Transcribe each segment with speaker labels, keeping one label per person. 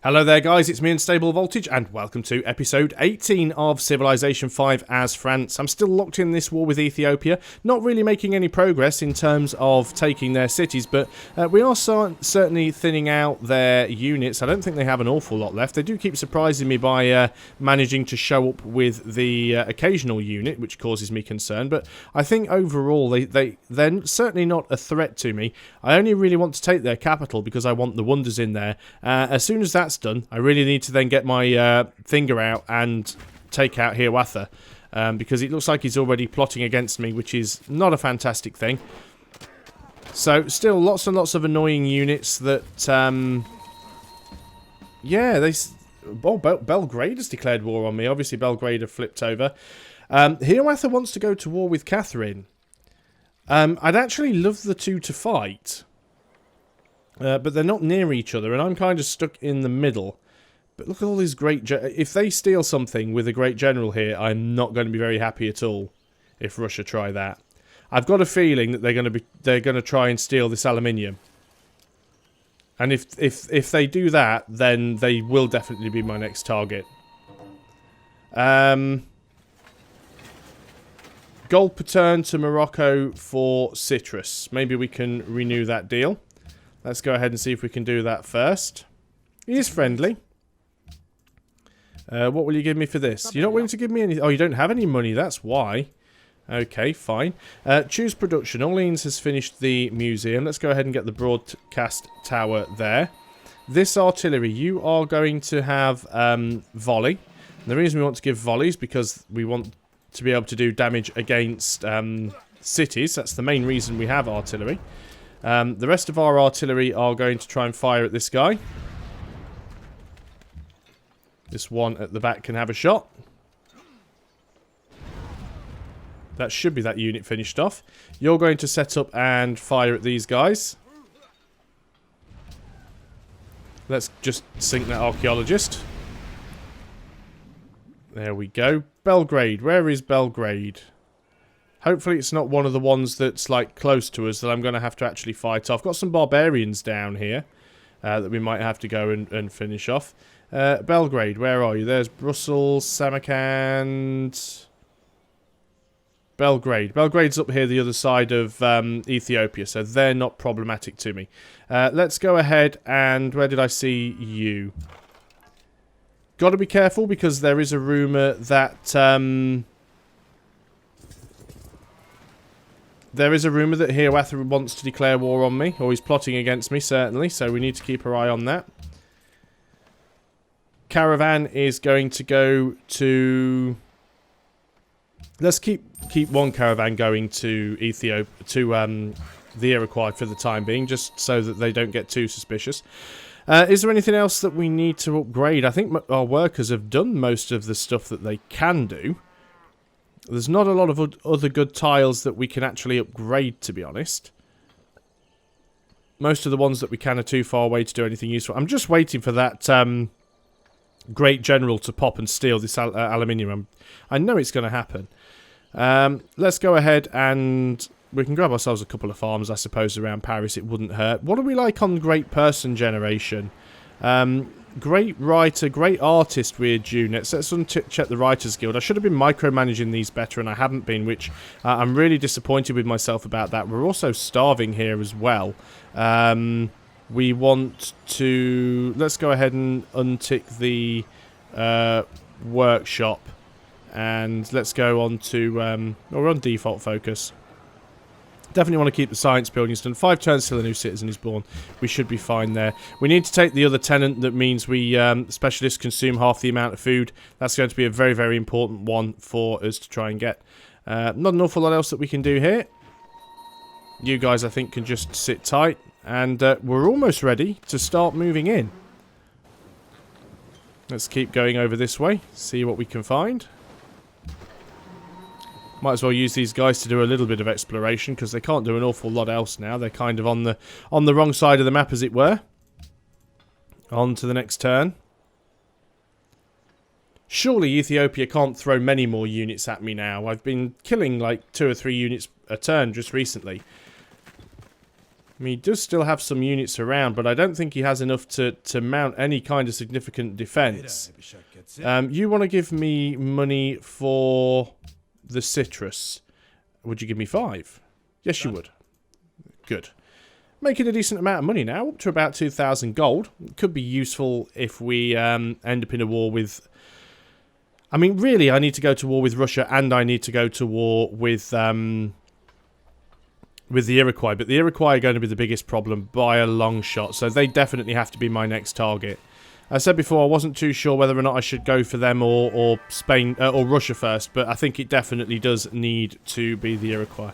Speaker 1: Hello there guys, it's me Unstable Voltage and welcome to episode 18 of Civilization 5 as France. I'm still locked in this war with Ethiopia, not really making any progress in terms of taking their cities, but we are certainly thinning out their units. I don't think they have an awful lot left. They do keep surprising me by managing to show up with the occasional unit, which causes me concern, but I think overall they're certainly not a threat to me. I only really want to take their capital because I want the wonders in there. As soon as that's done, I really need to then get my finger out and take out Hiawatha, because it looks like he's already plotting against me, which is not a fantastic thing. So, still lots and lots of annoying units that, yeah, Belgrade has declared war on me. Obviously, Belgrade have flipped over. Hiawatha wants to go to war with Catherine. I'd actually love the two to fight. But they're not near each other, and I'm kind of stuck in the middle. But look at all these great... If they steal something with a great general here, I'm not going to be very happy at all if Russia try that. I've got a feeling that they're going to try and steal this aluminium. And if they do that, then they will definitely be my next target. Gold per turn to Morocco for citrus. Maybe we can renew that deal. Let's go ahead and see if we can do that first. He is friendly. What will you give me for this? You're not willing to give me any... Oh, you don't have any money, that's why. Okay, fine. Choose production. Orleans has finished the museum. Let's go ahead and get the broadcast tower there. This artillery, you are going to have volley. And the reason we want to give volleys because we want to be able to do damage against cities. That's the main reason we have artillery. The rest of our artillery are going to try and fire at this guy. This one at the back can have a shot. That should be that unit finished off. You're going to set up and fire at these guys. Let's just sink that archaeologist. There we go. Belgrade. Where is Belgrade? Hopefully it's not one of the ones that's like close to us that I'm going to have to actually fight off. Got some barbarians down here that we might have to go and finish off. Belgrade, where are you? There's Brussels, Samarkand, Belgrade. Belgrade's up here the other side of Ethiopia, so they're not problematic to me. Let's go ahead and... Where did I see you? Got to be careful because there is a rumour that... There is a rumour that Hiawatha wants to declare war on me, or he's plotting against me, certainly, so we need to keep our eye on that. Caravan is going to go to... Let's keep one caravan going to Ethiopia, to the Iroquois for the time being, just so that they don't get too suspicious. Is there anything else that we need to upgrade? I think our workers have done most of the stuff that they can do. There's not a lot of other good tiles that we can actually upgrade, to be honest. Most of the ones that we can are too far away to do anything useful. I'm just waiting for that great general to pop and steal this aluminium. I know it's going to happen. Let's go ahead and... We can grab ourselves a couple of farms, I suppose, around Paris. It wouldn't hurt. What are we like on great person generation? Great writer, great artist, weird units. Let's check the Writers Guild. I should have been micromanaging these better, and I haven't been, which I'm really disappointed with myself about that. We're also starving here as well. We want to... Let's go ahead and untick the workshop. And let's go on to... we're on default focus. Definitely want to keep the science buildings done. 5 turns till a new citizen is born. We should be fine there. We need to take the other tenant. That means we specialists consume half the amount of food. That's going to be a very, very important one for us to try and get. Not an awful lot else that we can do here. You guys, I think, can just sit tight. And we're almost ready to start moving in. Let's keep going over this way. See what we can find. Might as well use these guys to do a little bit of exploration, because they can't do an awful lot else now. They're kind of on the wrong side of the map, as it were. On to the next turn. Surely Ethiopia can't throw many more units at me now. I've been killing like 2 or 3 units a turn just recently. I mean, he does still have some units around, but I don't think he has enough to mount any kind of significant defense. You want to give me money for the citrus. Would you give me 5? Yes, you would. Good. Making a decent amount of money now, up to about 2,000 gold. Could be useful if we end up in a war with... I mean, really, I need to go to war with Russia, and I need to go to war with the Iroquois. But the Iroquois are going to be the biggest problem by a long shot, so they definitely have to be my next target. I said before, I wasn't too sure whether or not I should go for them or Spain or Russia first, but I think it definitely does need to be the Iroquois.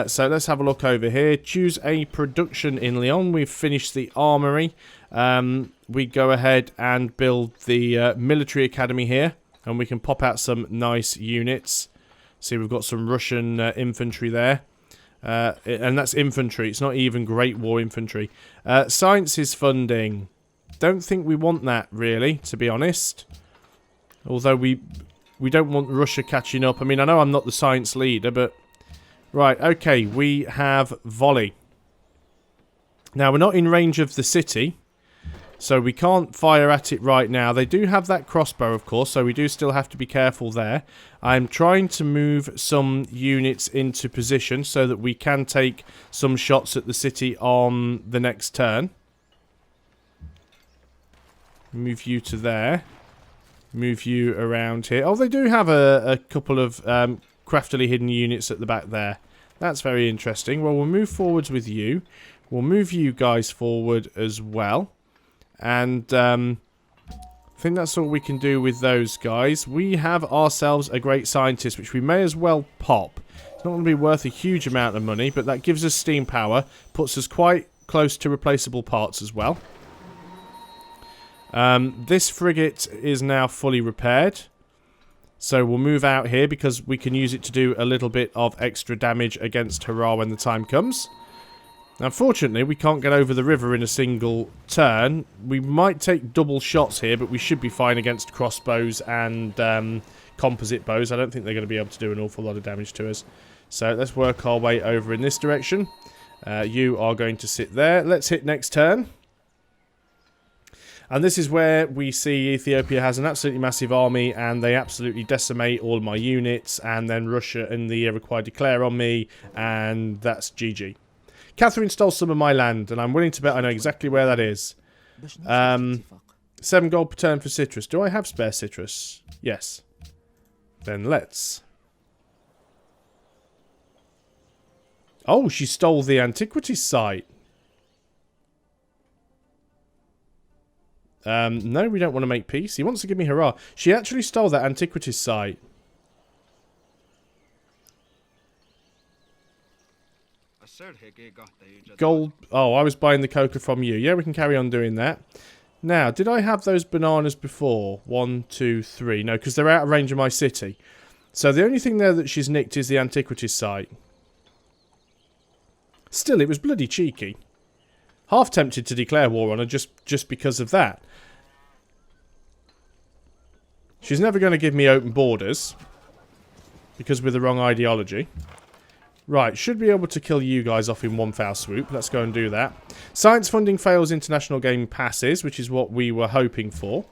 Speaker 1: So let's have a look over here. Choose a production in Lyon. We've finished the armory. We go ahead and build the military academy here, and we can pop out some nice units. See, we've got some Russian infantry there. And that's infantry. It's not even Great War infantry. Sciences funding. Don't think we want that, really, to be honest. Although we don't want Russia catching up. I mean, I know I'm not the science leader, but... Right, okay, we have volley. Now, we're not in range of the city, so we can't fire at it right now. They do have that crossbow, of course, so we do still have to be careful there. I'm trying to move some units into position so that we can take some shots at the city on the next turn. Move you to there. Move you around here. Oh, they do have a couple of craftily hidden units at the back there. That's very interesting. Well, we'll move forwards with you. We'll move you guys forward as well. And I think that's all we can do with those guys. We have ourselves a great scientist, which we may as well pop. It's not going to be worth a huge amount of money, but that gives us steam power. Puts us quite close to replaceable parts as well. This frigate is now fully repaired. So we'll move out here because we can use it to do a little bit of extra damage against Hurrah when the time comes. Unfortunately, we can't get over the river in a single turn. We might take double shots here, but we should be fine against crossbows and composite bows. I don't think they're going to be able to do an awful lot of damage to us. So let's work our way over in this direction. You are going to sit there. Let's hit next turn. And this is where we see Ethiopia has an absolutely massive army, and they absolutely decimate all of my units, and then Russia and the Iroquois declare on me, and that's GG. Catherine stole some of my land, and I'm willing to bet I know exactly where that is. 7 gold per turn for citrus. Do I have spare citrus? Yes. Then let's. Oh, she stole the antiquities site. No, we don't want to make peace. He wants to give me hurrah. She actually stole that antiquities site. Gold. Oh, I was buying the cocoa from you. Yeah, we can carry on doing that. Now, did I have those bananas before? 1, 2, 3. No, because they're out of range of my city. So the only thing there that she's nicked is the antiquities site. Still, it was bloody cheeky. Half tempted to declare war on her just because of that. She's never going to give me open borders. Because we're the wrong ideology. Right, should be able to kill you guys off in one foul swoop. Let's go and do that. Science funding fails, international game passes, which is what we were hoping for.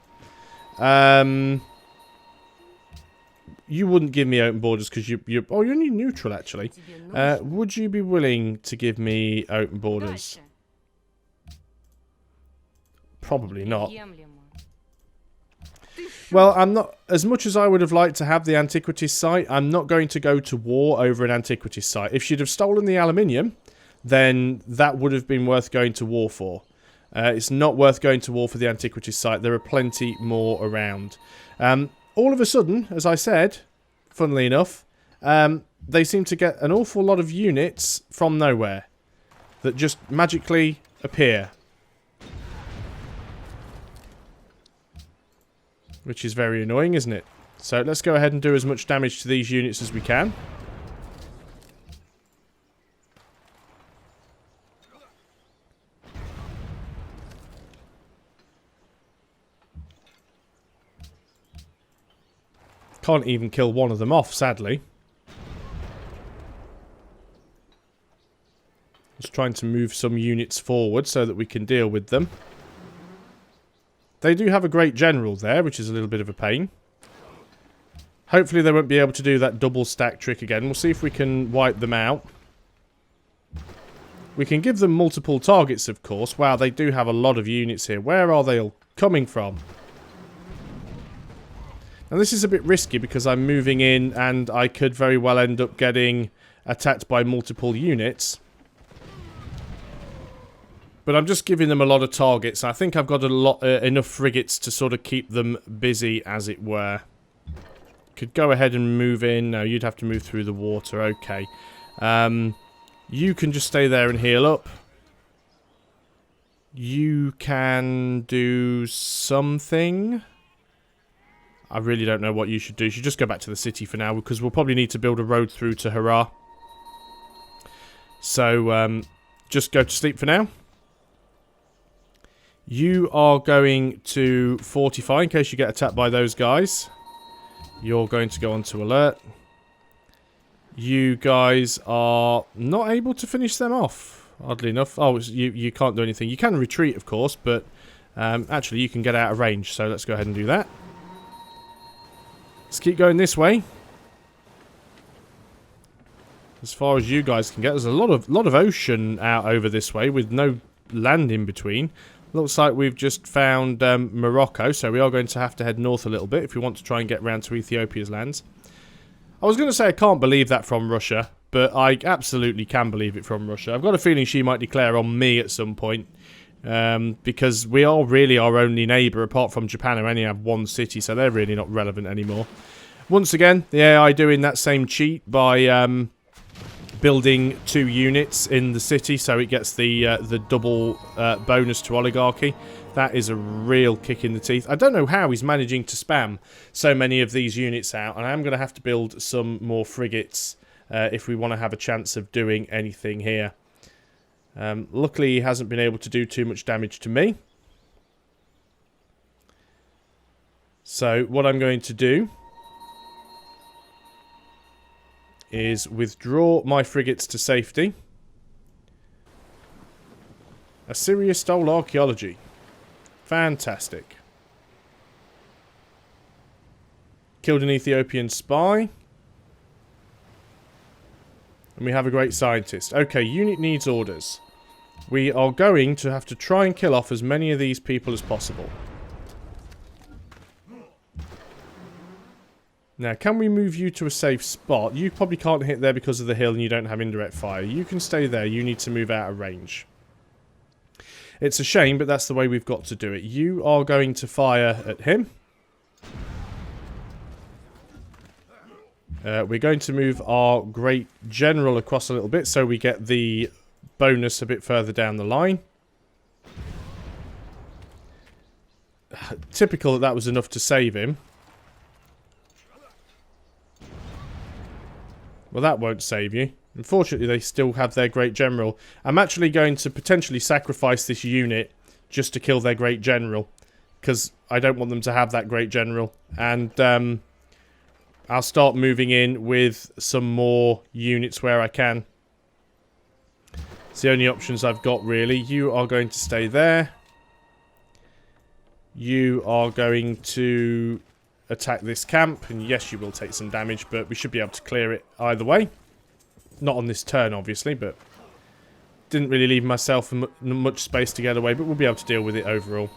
Speaker 1: You wouldn't give me open borders because you're only neutral, actually. Would you be willing to give me open borders? Probably not. Well, I'm not, as much as I would have liked to have the antiquities site, I'm not going to go to war over an antiquities site. If she'd have stolen the aluminium, then that would have been worth going to war for. It's not worth going to war for the antiquities site. There are plenty more around. All of a sudden, as I said, funnily enough, they seem to get an awful lot of units from nowhere that just magically appear. Which is very annoying, isn't it? So let's go ahead and do as much damage to these units as we can. Can't even kill one of them off, sadly. Let's just trying to move some units forward so that we can deal with them. They do have a great general there, which is a little bit of a pain. Hopefully they won't be able to do that double stack trick again. We'll see if we can wipe them out. We can give them multiple targets, of course. Wow, they do have a lot of units here. Where are they all coming from? Now, this is a bit risky because I'm moving in and I could very well end up getting attacked by multiple units. But I'm just giving them a lot of targets. I think I've got enough frigates to sort of keep them busy, as it were. Could go ahead and move in. No, you'd have to move through the water. Okay. You can just stay there and heal up. You can do something. I really don't know what you should do. You should just go back to the city for now, because we'll probably need to build a road through to Hurrah. So, just go to sleep for now. You are going to fortify in case you get attacked by those guys. You're going to go on to alert. You guys are not able to finish them off, oddly enough. Oh, you can't do anything. You can retreat, of course, but actually you can get out of range. So let's go ahead and do that. Let's keep going this way. As far as you guys can get. There's a lot of ocean out over this way with no land in between. Looks like we've just found Morocco, so we are going to have to head north a little bit if we want to try and get round to Ethiopia's lands. I was going to say I can't believe that from Russia, but I absolutely can believe it from Russia. I've got a feeling she might declare on me at some point, because we are really our only neighbour, apart from Japan, who only have one city, so they're really not relevant anymore. Once again, the AI doing that same cheat by building 2 units in the city, so it gets the double bonus to oligarchy. That is a real kick in the teeth. I don't know how he's managing to spam so many of these units out, and I am going to have to build some more frigates if we want to have a chance of doing anything here. Luckily, he hasn't been able to do too much damage to me. So, what I'm going to do is withdraw my frigates to safety. Assyria stole archaeology. Fantastic. Killed an Ethiopian spy. And we have a great scientist. Okay, unit needs orders. We are going to have to try and kill off as many of these people as possible. Now, can we move you to a safe spot? You probably can't hit there because of the hill and you don't have indirect fire. You can stay there. You need to move out of range. It's a shame, but that's the way we've got to do it. You are going to fire at him. We're going to move our great general across a little bit so we get the bonus a bit further down the line. Typical that was enough to save him. Well, that won't save you. Unfortunately, they still have their great general. I'm actually going to potentially sacrifice this unit just to kill their great general, because I don't want them to have that great general. And I'll start moving in with some more units where I can. It's the only options I've got, really. You are going to stay there. You are going to attack this camp, and yes, you will take some damage, but we should be able to clear it either way. Not on this turn, obviously, but didn't really leave myself much space to get away, but we'll be able to deal with it overall.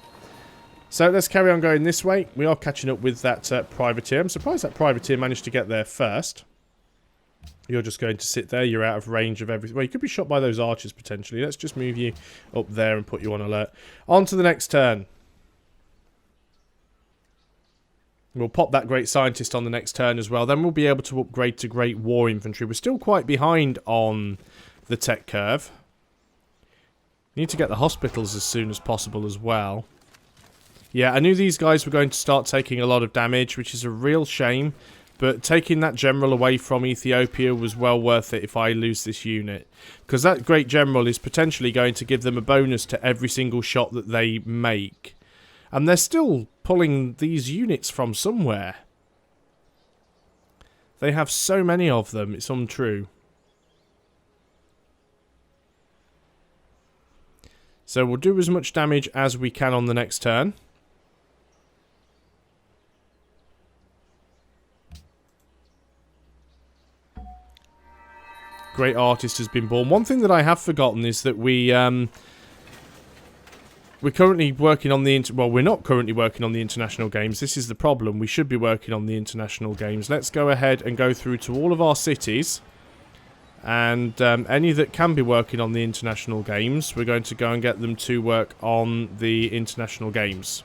Speaker 1: So let's carry on going this way. We are catching up with that privateer. I'm surprised that privateer managed to get there first. You're just going to sit there. You're out of range of everything. Well, you could be shot by those archers, potentially. Let's just move you up there and put you on alert. On to the next turn. We'll pop that great scientist on the next turn as well. Then we'll be able to upgrade to great war infantry. We're still quite behind on the tech curve. Need to get the hospitals as soon as possible as well. Yeah, I knew these guys were going to start taking a lot of damage, which is a real shame. But taking that general away from Ethiopia was well worth it if I lose this unit. Because that great general is potentially going to give them a bonus to every single shot that they make. And they're still pulling these units from somewhere. They have so many of them, it's untrue. So we'll do as much damage as we can on the next turn. Great artist has been born. One thing that I have forgotten is that we're currently working on the... Well, we're not currently working on the international games. This is the problem. We should be working on the international games. Let's go ahead and go through to all of our cities. And any that can be working on the international games, we're going to go and get them to work on the international games.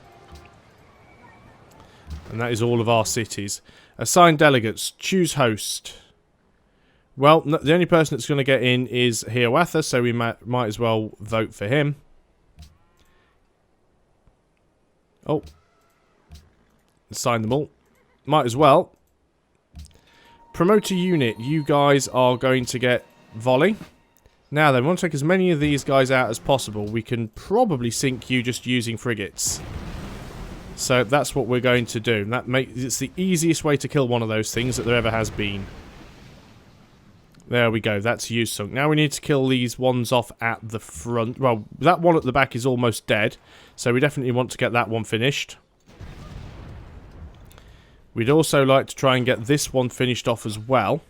Speaker 1: And that is all of our cities. Assign delegates. Choose host. Well, the only person that's going to get in is Hiawatha, so we might as well vote for him. Oh. Assign them all. Might as well. Promote a unit. You guys are going to get volley. Now then, we want to take as many of these guys out as possible. We can probably sink you just using frigates. So that's what we're going to do. It's the easiest way to kill one of those things that there ever has been. There we go, that's you sunk. Now we need to kill these ones off at the front. Well, that one at the back is almost dead, so we definitely want to get that one finished. We'd also like to try and get this one finished off as well,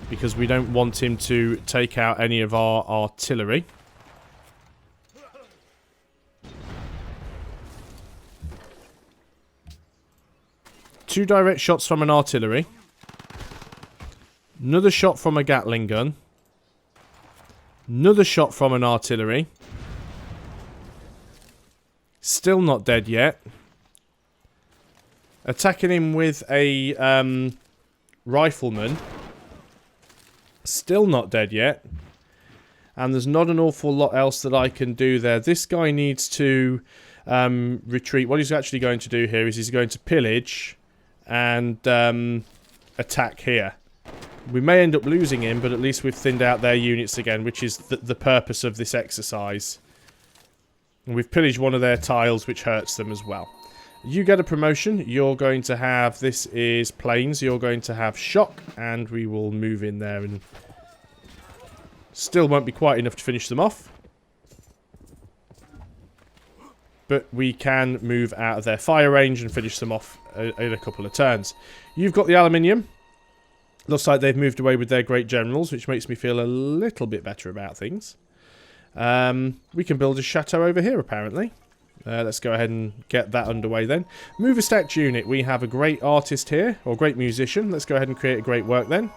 Speaker 1: because we don't want him to take out any of our artillery. Two direct shots from an artillery. Another shot from a Gatling gun. Another shot from an artillery. Still not dead yet. Attacking him with a rifleman. Still not dead yet. And there's not an awful lot else that I can do there. This guy needs to retreat. What he's actually going to do here is he's going to pillage and attack here. We may end up losing him, but at least we've thinned out their units again, which is the purpose of this exercise. And we've pillaged one of their tiles, which hurts them as well. You get a promotion. You're going to have... This is planes. You're going to have shock, and we will move in there. And still won't be quite enough to finish them off. But we can move out of their fire range and finish them off in a couple of turns. You've got the aluminium. Looks like they've moved away with their great generals, which makes me feel a little bit better about things. We can build a chateau over here, apparently. Let's go ahead and get that underway then. Move a stacked unit. We have a great artist here, or great musician. Let's go ahead and create a great work then.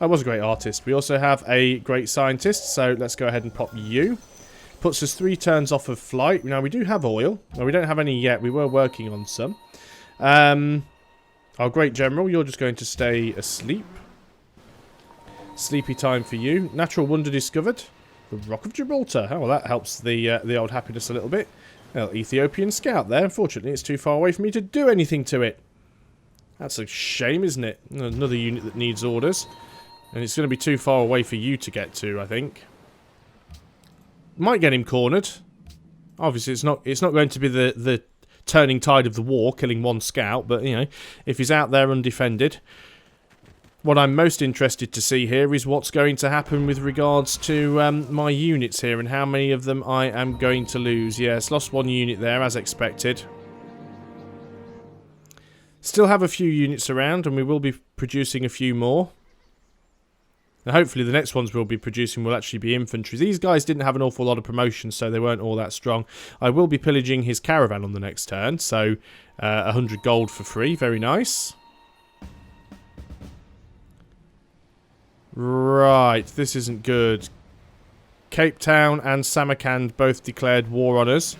Speaker 1: I was a great artist. We also have a great scientist, so let's go ahead and pop you. Puts us 3 turns off of flight. Now, we do have oil. Well, we don't have any yet. We were working on some. Our great general, you're just going to stay asleep. Sleepy time for you. Natural wonder discovered. The Rock of Gibraltar. Oh, well, that helps the old happiness a little bit. Well, Ethiopian scout there. Unfortunately, it's too far away for me to do anything to it. That's a shame, isn't it? Another unit that needs orders. And it's going to be too far away for you to get to, I think. Might get him cornered. Obviously, it's not going to be the turning tide of the war, killing one scout, but, you know, if he's out there undefended. What I'm most interested to see here is what's going to happen with regards to my units here and how many of them I am going to lose. Yes, lost 1 unit there, as expected. Still have a few units around, and we will be producing a few more. Now, hopefully the next ones we'll be producing will actually be infantry. These guys didn't have an awful lot of promotions, so they weren't all that strong. I will be pillaging his caravan on the next turn, so 100 gold for free. Very nice. Right, this isn't good. Cape Town and Samarkand both declared war on us.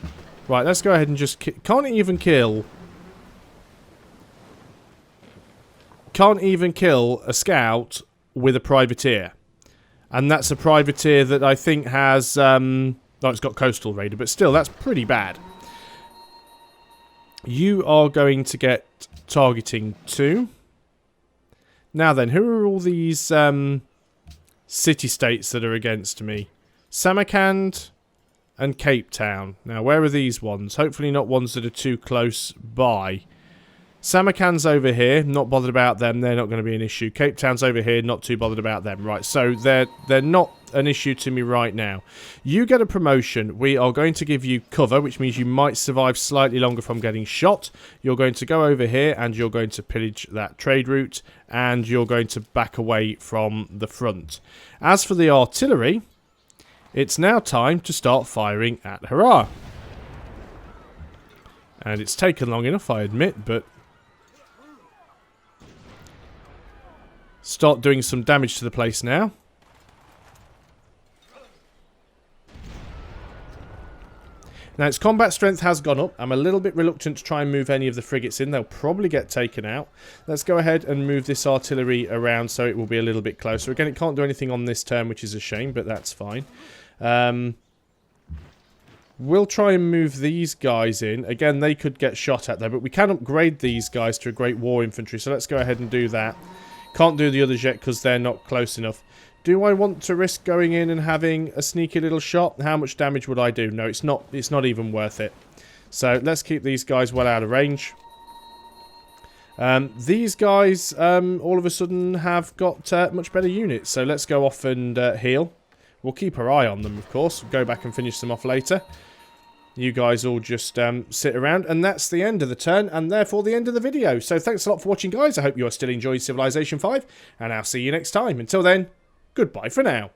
Speaker 1: Right, let's go ahead and just... Can't even kill a scout with a privateer. And that's a privateer that I think has... oh, it's got Coastal Raider, but still, that's pretty bad. You are going to get targeting 2. Now then, who are all these city-states that are against me? Samarkand and Cape Town. Now, where are these ones? Hopefully not ones that are too close by. Samarkand's over here, not bothered about them, they're not going to be an issue. Cape Town's over here, not too bothered about them. Right, so they're not an issue to me right now. You get a promotion. We are going to give you cover, which means you might survive slightly longer from getting shot. You're going to go over here and you're going to pillage that trade route, and you're going to back away from the front. As for the artillery, it's now time to start firing at Hurrah. And it's taken long enough, I admit, but start doing some damage to the place now. Now, its combat strength has gone up. I'm a little bit reluctant to try and move any of the frigates in. They'll probably get taken out. Let's go ahead and move this artillery around so it will be a little bit closer. Again, it can't do anything on this turn, which is a shame, but that's fine. We'll try and move these guys in. Again, they could get shot at there, but we can upgrade these guys to a Great War Infantry, so let's go ahead and do that. Can't do the others yet because they're not close enough. Do I want to risk going in and having a sneaky little shot? How much damage would I do? No, it's not even worth it. So let's keep these guys well out of range. These guys all of a sudden have got much better units, so let's go off and heal. We'll keep our eye on them, of course. We'll go back and finish them off later. You guys all just sit around, and that's the end of the turn, and therefore the end of the video. So thanks a lot for watching, guys. I hope you are still enjoying Civilization 5, and I'll see you next time. Until then, goodbye for now.